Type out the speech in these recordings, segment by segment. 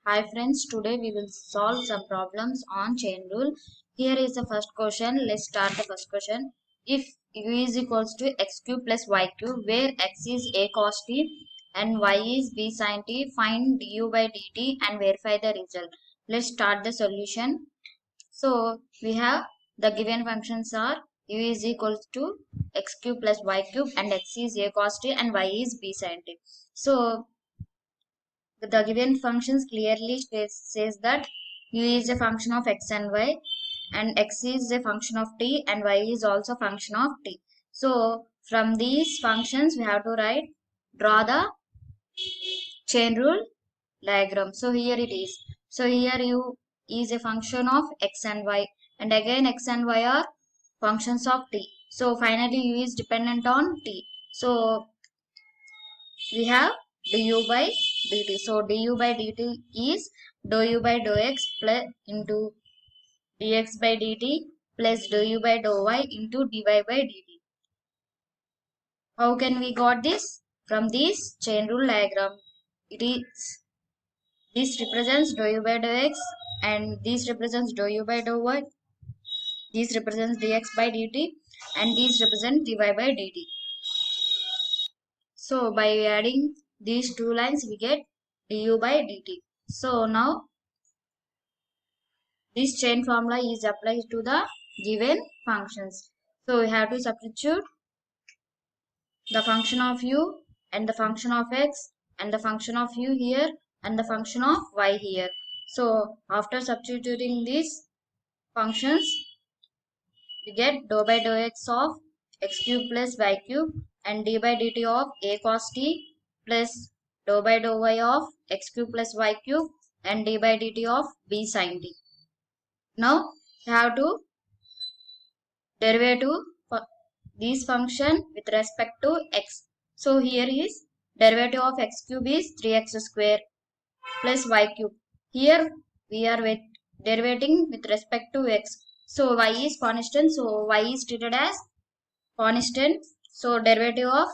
Hi friends, today we will solve some problems on chain rule. Here is the first question. Let's start the first question. If u is equals to x cube plus y cube, where x is a cos t and y is b sin t, find du by dt and verify the result. Let's start the solution. So we have the given functions are u is equals to x cube plus y cube and x is a cos t and y is b sin t. So the given functions clearly says that u is a function of x and y and x is a function of t and y is also a function of t. So from these functions we have to draw the chain rule diagram. So here it is. So here u is a function of x and y and again x and y are functions of t. So finally u is dependent on t. So we have du by dt. So du by dt is dou u by dou x plus into dx by dt plus dou u by dou y into dy by dt. How can we got this? From this chain rule diagram. It is this represents dou u by dou x and this represents dou u by dou y. This represents dx by dt and this represents dy by dt. So by adding these two lines we get du by dt. So now this chain formula is applied to the given functions. So we have to substitute the function of u and the function of x and the function of u here and the function of y here. So after substituting these functions we get dou by dou x of x cube plus y cube and d by dt of a cos t plus dou by dou y of x cube plus y cube and d by dt of b sin t. Now we have to derivative for this function with respect to x. So here is derivative of x cube is 3x square plus y cube. Here we are with derivating with respect to x. So y is constant. So y is treated as constant. So derivative of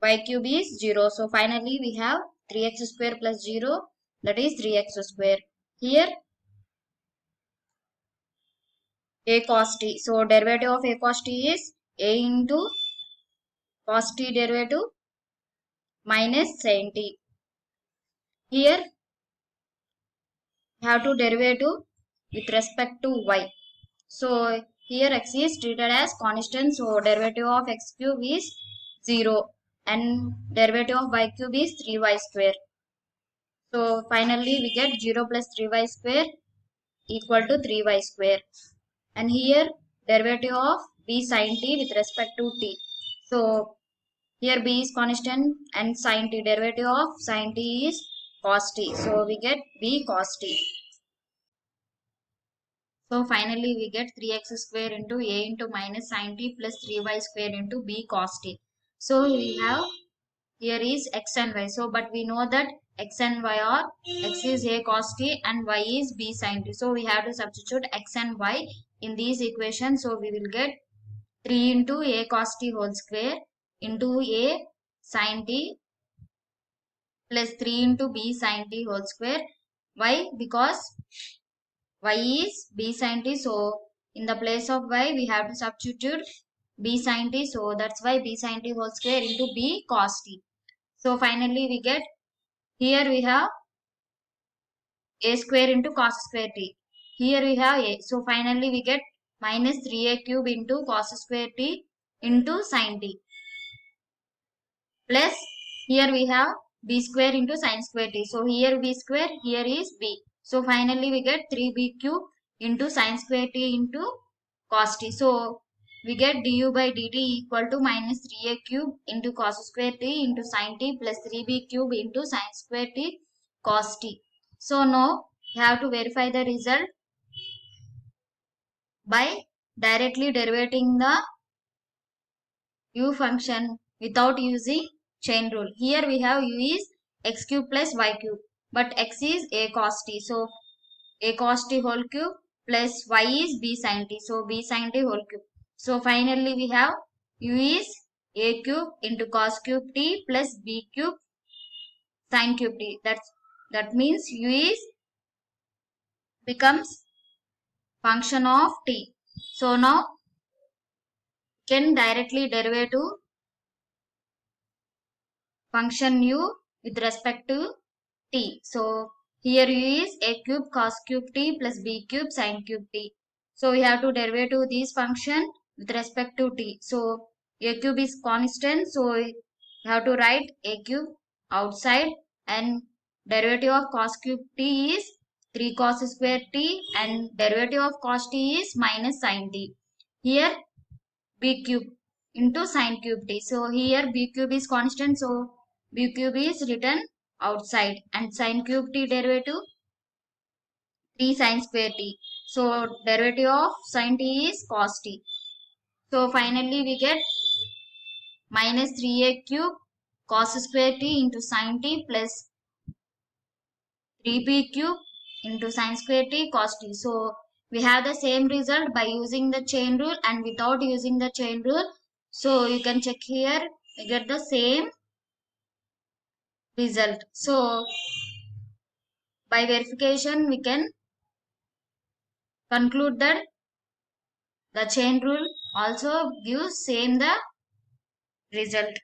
y cube is 0. So finally we have 3x square plus 0, that is 3x square. Here a cos t. So derivative of a cos t is a into cos t derivative minus sin t. Here we have to derivative with respect to y. So here x is treated as constant. So derivative of x cube is 0 and derivative of y cube is 3y square. So finally we get 0 plus 3y square equal to 3y square. And here derivative of b sin t with respect to t. So here b is constant and sin t, derivative of sin t is cos t. So we get b cos t. So finally we get 3x square into a into minus sin t plus 3y square into b cos t. So we have here is x and y. So but we know that x and y are x is a cos t and y is b sin t. So we have to substitute x and y in these equations. So we will get 3 into a cos t whole square into a sin t plus 3 into b sin t whole square. Why? Because y is b sin t. So in the place of y we have to substitute b sin t. So that's why b sin t whole square into b cos t. So finally we get here we have a square into cos square t. Here we have a. So finally we get minus 3a cube into cos square t into sin t. Plus here we have b square into sin square t. So here b square, here is b. So finally we get 3b cube into sin square t into cos t. So we get du by dt equal to minus 3a cube into cos square t into sin t plus 3b cube into sin square t cos t. So now you have to verify the result by directly derivating the u function without using chain rule. Here we have u is x cube plus y cube, but x is a cos t. So a cos t whole cube plus y is b sin t. So b sin t whole cube. So finally we have u is a cube into cos cube t plus b cube sin cube t. That's That means u is becomes function of t. So now can directly derivative function u with respect to t. So here u is a cube cos cube t plus b cube sin cube t. So we have to derivative this function with respect to t. So a cube is constant. So we have to write a cube outside, and derivative of cos cube t is 3 cos square t, and derivative of cos t is minus sin t. Here b cube into sin cube t. So here b cube is constant. So b cube is written outside, and sin cube t derivative 3 sin square t. So derivative of sin t is cos t. So finally we get minus 3a cube cos square t into sin t plus 3b cube into sin square t cos t. So we have the same result by using the chain rule and without using the chain rule. So you can check here, we get the same result. So by verification we can conclude that the chain rule also gives same the result.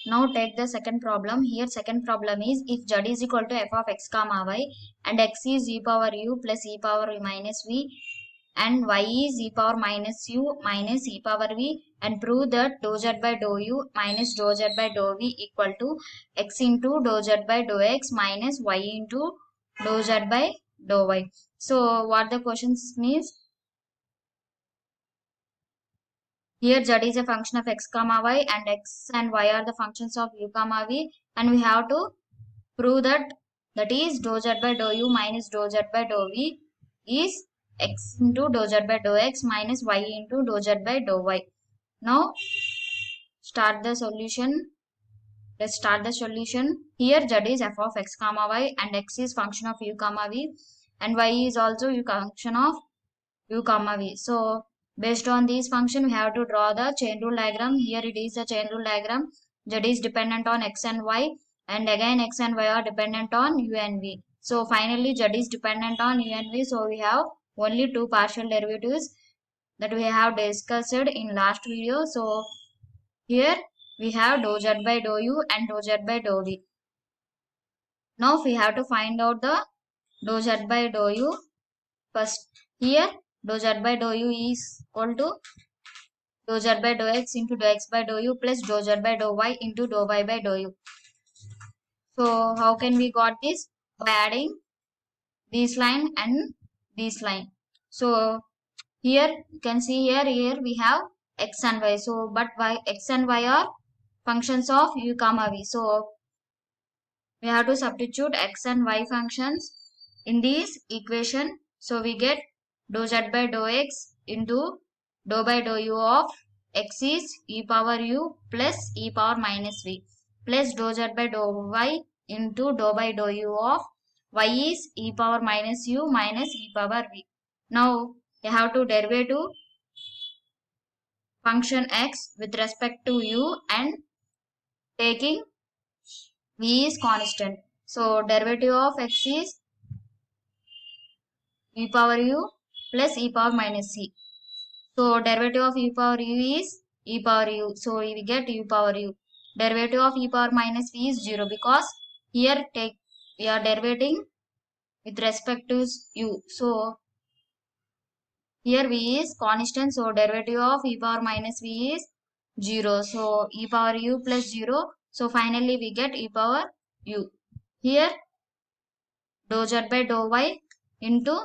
Now take the second problem. Here second problem is if z is equal to f of x comma y and x is e power u plus e power minus v and y is e power minus u minus e power v, and prove that dou z by dou u minus dou z by dou v equal to x into dou z by dou x minus y into dou z by dou y. So what the questions means, here z is a function of x comma y and x and y are the functions of u comma v, and we have to prove that is dou z by dou u minus dou z by dou v is x into dou z by dou x minus y into dou z by dou y. Now start the solution. Let's start the solution. Here z is f of x comma y and x is function of u comma v and y is also u function of u comma v. So based on this function we have to draw the chain rule diagram. Here it is the chain rule diagram. Z is dependent on x and y, and again x and y are dependent on u and v. So finally z is dependent on u and v. So we have only two partial derivatives that we have discussed in last video. So here we have dou z by dou u and dou z by dou v. Now we have to find out the dou z by dou u first. Here dou z by dou u is equal to dou z by dou x into dou x by dou u plus dou z by dou y into dou y by dou u. So how can we got this? By adding this line and this line. So here you can see here we have x and y. So but y, x and y are functions of u comma v. So we have to substitute x and y functions in this equation. So we get dou z by dou x into dou by dou u of x is e power u plus e power minus v plus dou z by dou y into dou by dou u of y is e power minus u minus e power v. Now you have to derivative function x with respect to u and taking v is constant. So derivative of x is e power u plus e power minus c. So derivative of e power u is e power u. So we get u power u. Derivative of e power minus v is 0 because here we are derivating with respect to u. So here v is constant. So derivative of e power minus v is 0. So e power u plus 0. So finally we get e power u. Here dou z by dou y into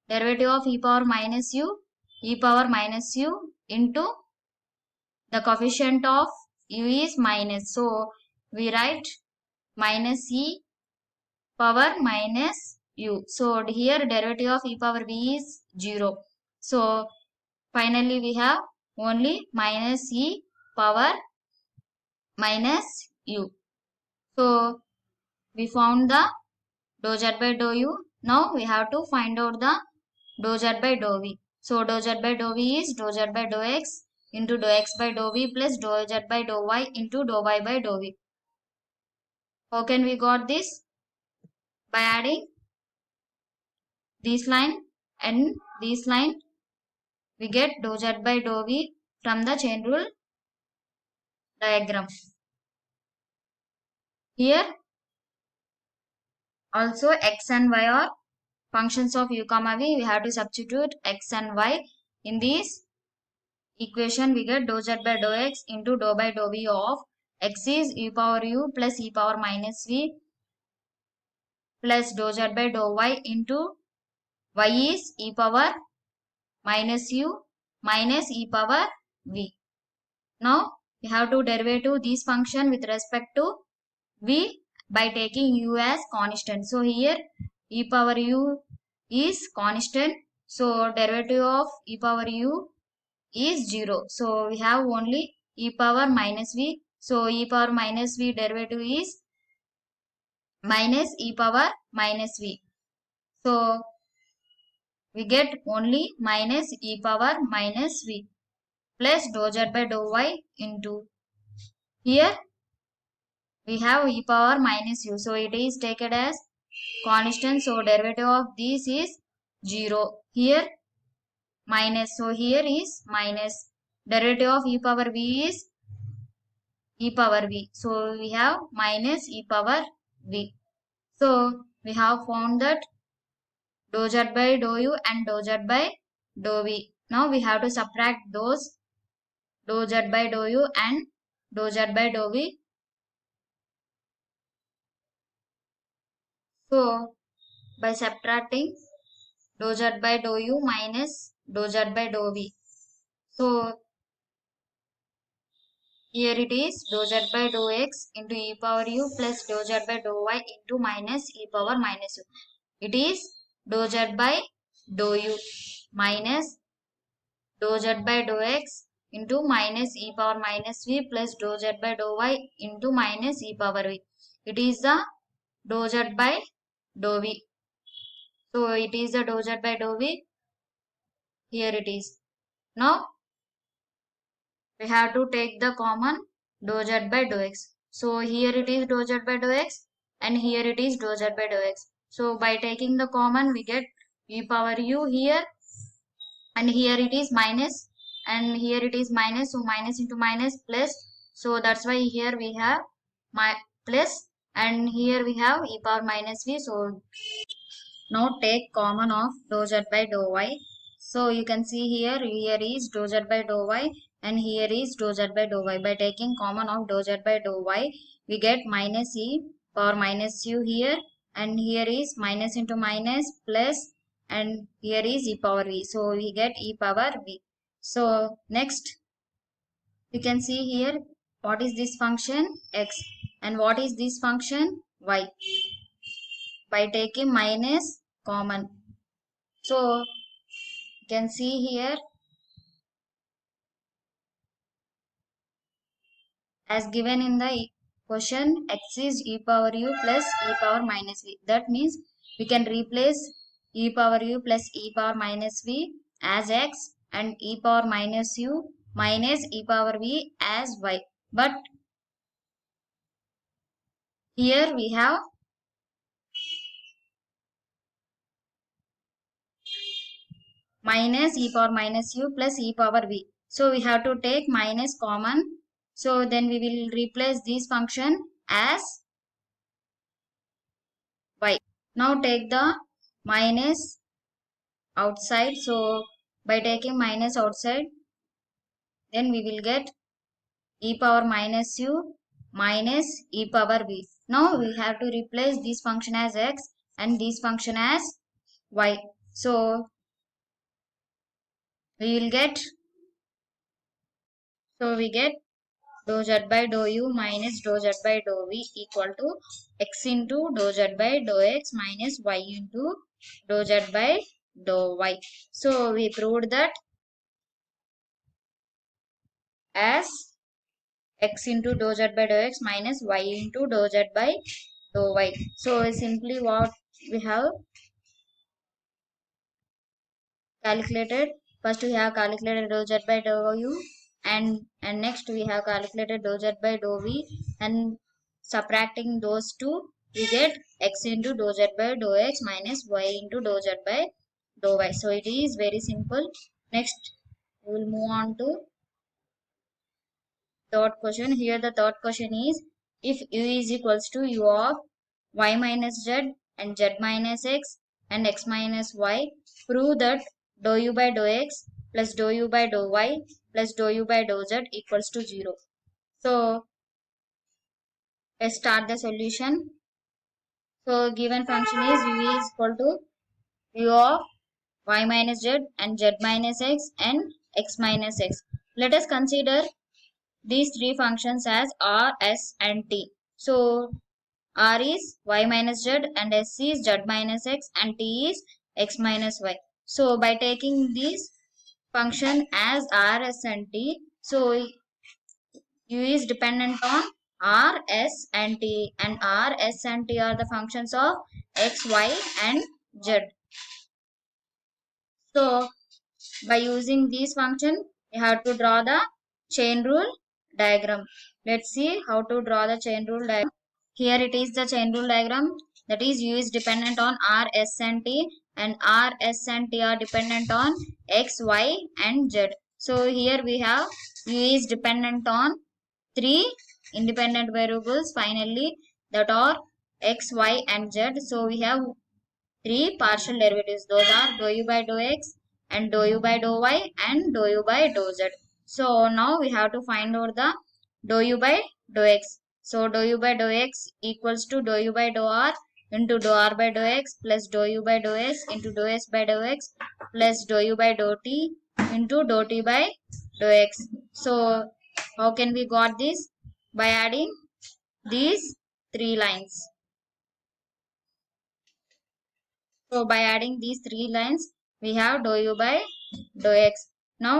derivative of e power minus u, e power minus u into the coefficient of u is minus. So we write minus e power minus u. So here derivative of e power v is 0. So finally we have only minus e power minus u. So we found the dou z by dou u. Now we have to find out the dou z by dou v. So dou z by dou v is dou z by dou x into dou x by dou v plus dou z by dou y into dou y by dou v. How can we got this? By adding this line and this line, we get dou z by dou v from the chain rule diagram. Here also x and y are functions of u comma v. We have to substitute x and y in this equation. We get dou z by dou x into dou by dou v of x is e power u plus e power minus v plus dou z by dou y into y is e power minus u minus e power v. Now we have to derivative this function with respect to v by taking u as constant. So here e power u is constant. So derivative of e power u is 0. So we have only e power minus v. So e power minus v derivative is minus e power minus v. So we get only minus e power minus v plus dou z by dou y into here we have e power minus u. So it is taken as constant. So derivative of this is 0. Here minus. So here is minus. Derivative of e power v is e power v. So we have minus e power v. So we have found that dou z by dou u and dou z by dou v. Now we have to subtract those dou z by dou u and dou z by dou v. So by subtracting dou z by dou u minus dou z by dou v. So here it is dou z by dou x into e power u plus dou z by dou y into minus e power minus u. It is dou z by dou u minus dou z by dou x into minus e power minus v plus dou z by dou y into minus e power v. It is the dou z by dou v. So it is the dou z by dou v. Here it is. Now we have to take the common dou z by dou x. So here it is dou z by dou x and here it is dou z by dou x. So by taking the common we get e power u here and here it is minus and here it is minus. So minus into minus plus. So that's why here we have my plus and here we have e power minus v. So now take common of dou z by dou y. So you can see here is dou z by dou y and here is dou z by dou y. By taking common of dou z by dou y, we get minus e power minus u here and here is minus into minus plus and here is e power v. So we get e power v. So next you can see here what is this function x and what is this function y. By taking minus common. So you can see here as given in the question x is e power u plus e power minus v. That means we can replace e power u plus e power minus v as x and e power minus u minus e power v as y. But here we have minus e power minus u plus e power v. So we have to take minus common. So then we will replace this function as y. Now take the minus outside. So by taking minus outside, then we will get e power minus u minus e power v. Now we have to replace this function as x and this function as y. So we get dou z by dou u minus dou z by dou v equal to x into dou z by dou x minus y into dou z by dou y. So we proved that as x into dou z by dou x minus y into dou z by dou y. So simply what we have calculated, first we have calculated dou z by dou u and next we have calculated dou z by dou v and subtracting those two, we get x into dou z by dou x minus y into dou z by dou y. So it is very simple. Next, we will move on to third question. Here the third question is, if u is equals to u of y minus z and z minus x and x minus y, prove that dou u by dou x plus dou u by dou y plus dou u by dou z equals to 0. So let's start the solution. So given function is u is equal to u of y minus z and z minus x and x minus x. Let us consider these three functions as r, s and t. So r is y minus z and s is z minus x and t is x minus y. So by taking this function as r, s and t, so u is dependent on r, s and t, and r, s and t are the functions of x, y and z. So by using this function, we have to draw the chain rule diagram. Let's see how to draw the chain rule diagram. Here it is the chain rule diagram, that is u is dependent on r, s and t, and r, s and t are dependent on x, y and z. So here we have u is dependent on three independent variables finally, that are x, y and z. So we have three partial derivatives. Those are dou u by dou x and dou u by dou y and dou u by dou z. So now we have to find out the dou u by dou x. So dou u by dou x equals to dou u by dou r into dou r by dou x plus dou u by dou s into dou s by dou x plus dou u by dou t into dou t by dou x. So how can we got this? By adding these three lines. So by adding these three lines, we have dou u by dou x. Now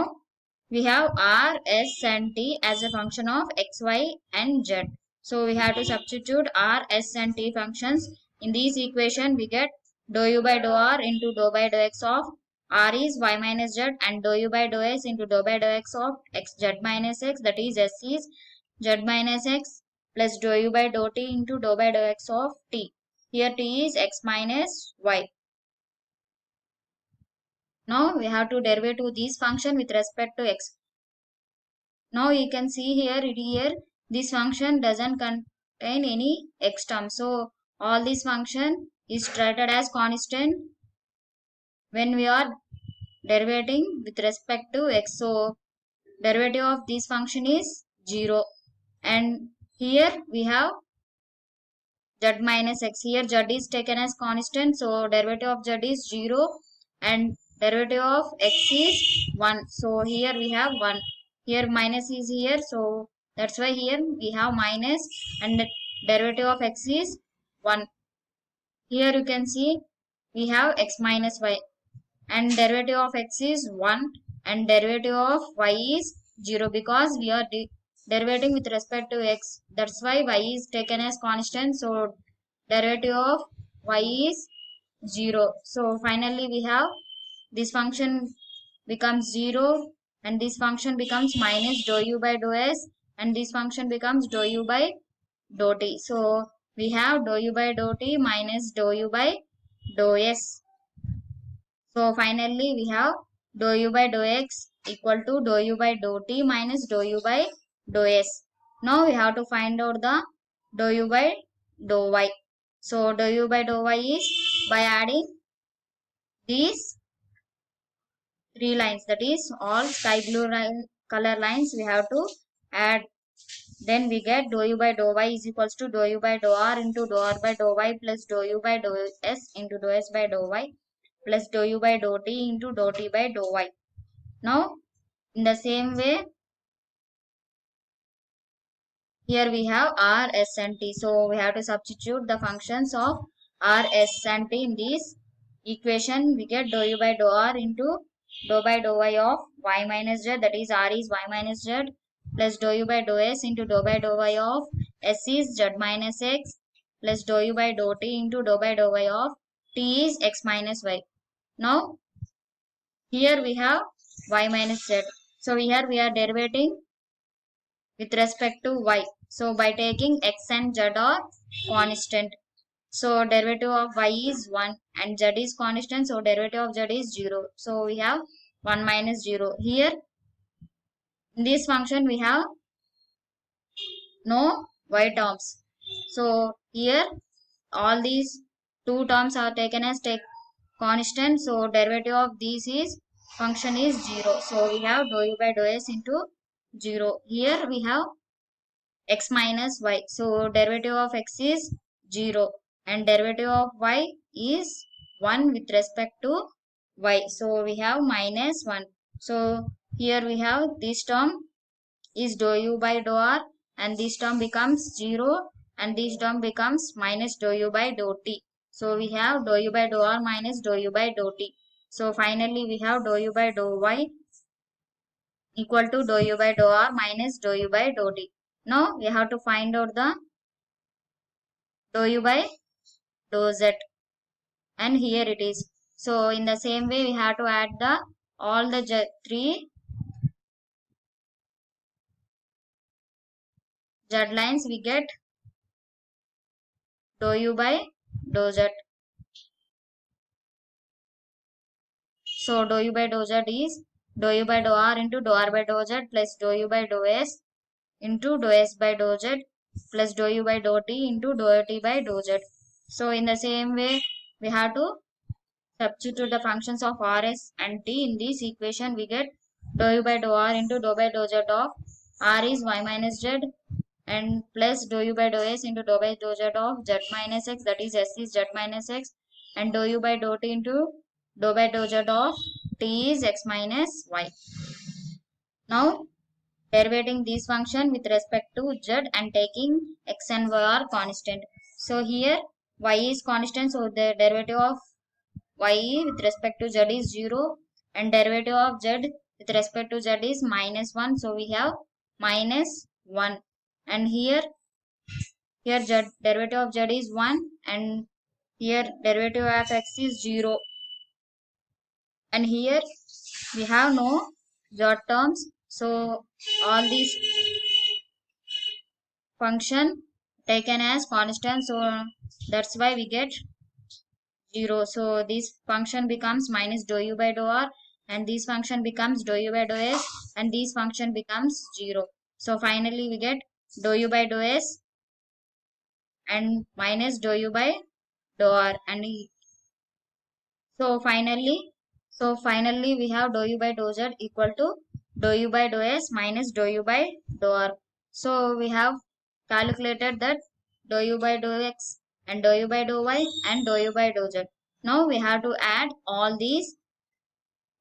we have r, s and t as a function of x, y and z. So we have to substitute r, s and t functions. In this equation, we get dou u by dou r into dou by dou x of r is y minus z and dou u by dou s into dou by dou x of x z minus x, that is s is z minus x plus dou u by dou t into dou by dou x of t. Here t is x minus y. Now we have to derivative this function with respect to x. Now you can see here this function doesn't contain any x term. So all this function is treated as constant when we are derivating with respect to x. So derivative of this function is 0. And here we have z minus x. Here z is taken as constant. So derivative of z is 0 and derivative of x is 1. So here we have 1. Here minus is here. So that's why here we have minus and the derivative of x is 1. Here you can see we have x minus y and derivative of x is 1 and derivative of y is 0 because we are derivating with respect to x. That's why y is taken as constant. So derivative of y is 0. So finally we have this function becomes 0 and this function becomes minus dou u by dou s and this function becomes dou u by dou t. So we have dou u by dou t minus dou u by dou s. So finally we have dou u by dou x equal to dou u by dou t minus dou u by dou s. Now we have to find out the dou u by dou y. So dou u by dou y is by adding these three lines, that is all sky blue color lines we have to add. Then we get dou u by dou y is equals to dou u by dou r into dou r by dou y plus dou u by dou s into dou s by dou y plus dou u by dou t into dou t by dou y. Now in the same way here we have r, s and t. So we have to substitute the functions of r, s and t in this equation. We get dou u by dou r into dou by dou y of y minus z, that is r is y minus z plus dou u by dou s into dou by dou y of s is z minus x plus dou u by dou t into dou by dou y of t is x minus y. Now here we have y minus z. So here we are derivating with respect to y. So by taking x and z are constant. So derivative of y is 1 and z is constant. So derivative of z is 0. So we have 1 minus 0. Here in this function we have no y terms. So here all these two terms are taken as constant. So derivative of this is function is 0. So we have dou u by dou s into 0. Here we have x minus y. So derivative of x is 0 and derivative of y is 1 with respect to y. So we have minus 1. So here we have this term is dou u by dou r and this term becomes 0 and this term becomes minus dou u by dou t. So we have dou u by dou r minus dou u by dou t. So finally we have dou u by dou y equal to dou u by dou r minus dou u by dou t. Now we have to find out the dou u by dou z and here it is. So in the same way we have to add the all the three z lines, we get dou u by dou z. So dou u by dou z is dou u by dou r into dou r by dou z plus dou u by dou s into dou s by dou z plus dou u by dou t into dou t by dou z. So in the same way we have to substitute the functions of r, s and t in this equation. We get dou u by dou r into dou by dou z of r is y minus z and plus dou u by dou s into dou by dou z of z minus x, that is s is z minus x, and dou u by dou t into dou by dou z of t is x minus y. Now derivating this function with respect to z and taking x and y are constant. So here y is constant, so the derivative of y with respect to z is 0 and derivative of z with respect to z is minus 1. So we have minus 1 and here z derivative of z is 1 and here derivative of x is 0 and here we have no z terms. So all these function taken as constant, so that's why we get 0. So this function becomes minus dou u by dou r and this function becomes dou u by dou s and this function becomes 0. So finally we get dou u by dou s and minus dou u by dou r and so finally we have dou u by dou z equal to dou u by dou s minus dou u by dou r. So we have calculated that dou u by dou x and dou u by dou y and dou u by dou z. Now we have to add all these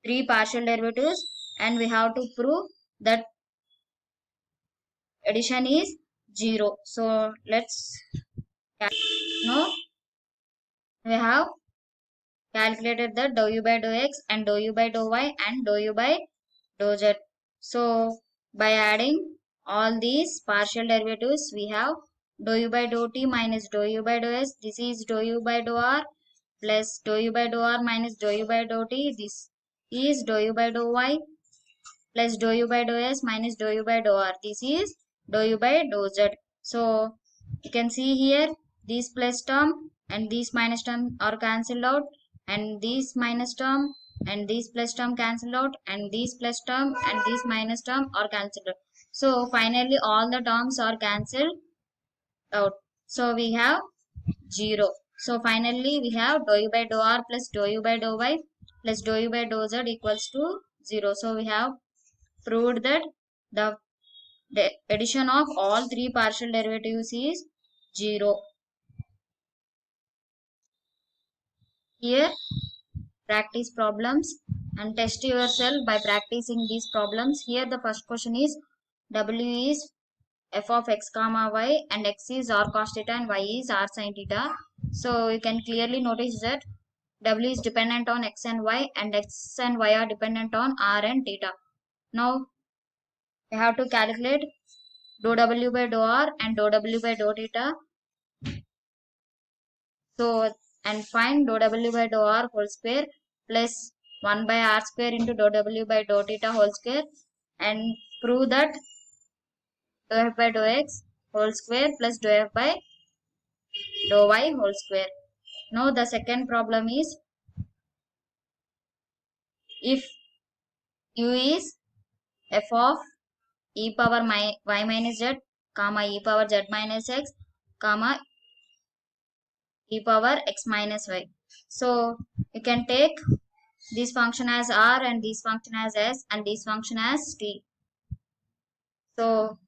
three partial derivatives and we have to prove that addition is 0. So let's now we have calculated the dou u by dou x and dou u by dou y and dou u by dou z. So by adding all these partial derivatives we have dou u by dou t minus dou u by dou s. This is dou u by dou r plus dou u by dou r minus dou u by dou t. This is dou u by dou y plus dou u by dou s minus dou u by dou r. This is dou u by dou z. So you can see here this plus term and this minus term are cancelled out and this minus term and this plus term cancelled out and this plus term and this minus term are cancelled out. So finally all the terms are cancelled out. So we have 0. So finally we have dou u by dou r plus dou u by dou y plus dou u by dou z equals to 0. So we have proved that the addition of all three partial derivatives is 0. Here practice problems and test yourself by practicing these problems. Here the first question is w is f of x comma y and x is r cos theta and y is r sin theta. So you can clearly notice that w is dependent on x and y and x and y are dependent on r and theta. Now we have to calculate dou w by dou r and dou w by dou theta. So and find dou w by dou r whole square plus 1 by r square into dou w by dou theta whole square and prove that dou f by dou x whole square plus dou f by dou y whole square. Now the second problem is, if u is f of e power y minus z, comma e power z minus x, comma e power x minus y. So you can take this function as r and this function as s and this function as t. So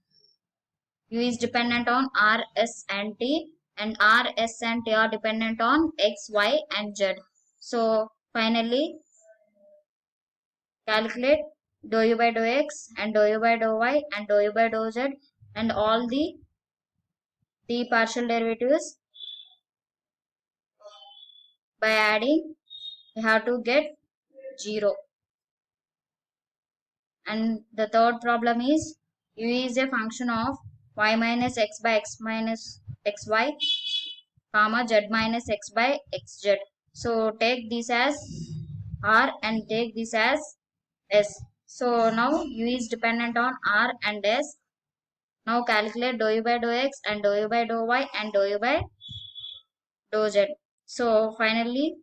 u is dependent on r, s and t, and r, s and t are dependent on x, y and z. So finally calculate dou u by dou x and dou u by dou y and dou u by dou z and all the t partial derivatives. By adding, we have to get 0. And the third problem is, u is a function of y minus x by x minus xy, comma z minus x by xz. So take this as r and take this as s. So now u is dependent on r and s. Now calculate dou u by dou x and dou u by dou y and dou u by dou z. So finally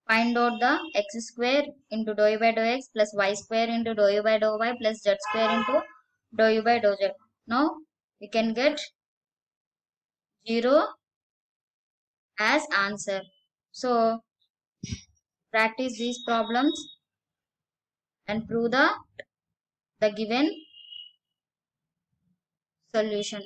find out the x square into dou u by dou x plus y square into dou u by dou y plus z square into dou u by dou z. Now we can get 0 as answer. So practice these problems and prove the given solution.